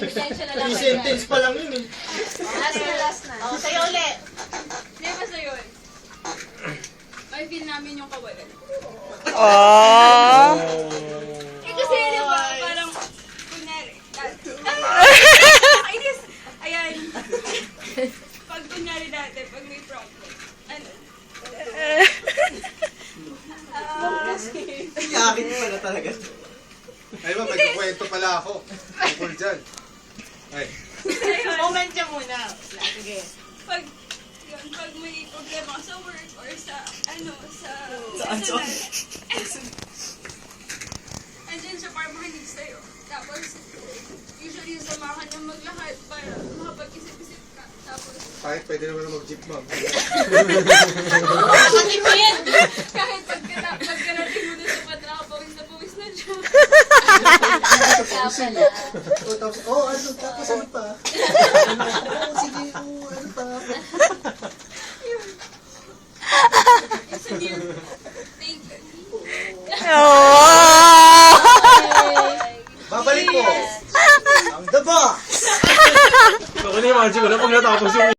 Ebidensya na lang. 3 sentence pa lang yun eh. Last na. Oh, sa'yo ulit. Di ba sa'yo eh? May feel namin yung kawalan. Oh. Eh kasi di ba, parang, kunyari, inis, ayan. Pag kunyari dati, pag may problem, ano? Yakin pala talaga. Ay ba, magkukwento pala ako. Tungkol dyan. Ay. Moment niya muna. Sige. Pag, yun, pag may problema sa work or sa, ano, sa Saan? andyan siya para makinig sa'yo. Tapos, usually samahan niya maglakad para makapag-isip-isip ka. Tapos, Kahit pwede naman na mag-jeep ma'am. kahit pagkarating mo dun sa patraka, pawis na siya. Kaya pala. Tapos, ano, tapos ano pa? Sige, ano pa? It's a near taken. Oh. Babalik po. Ang the box! Ako na-imagine ko na pag natapos yung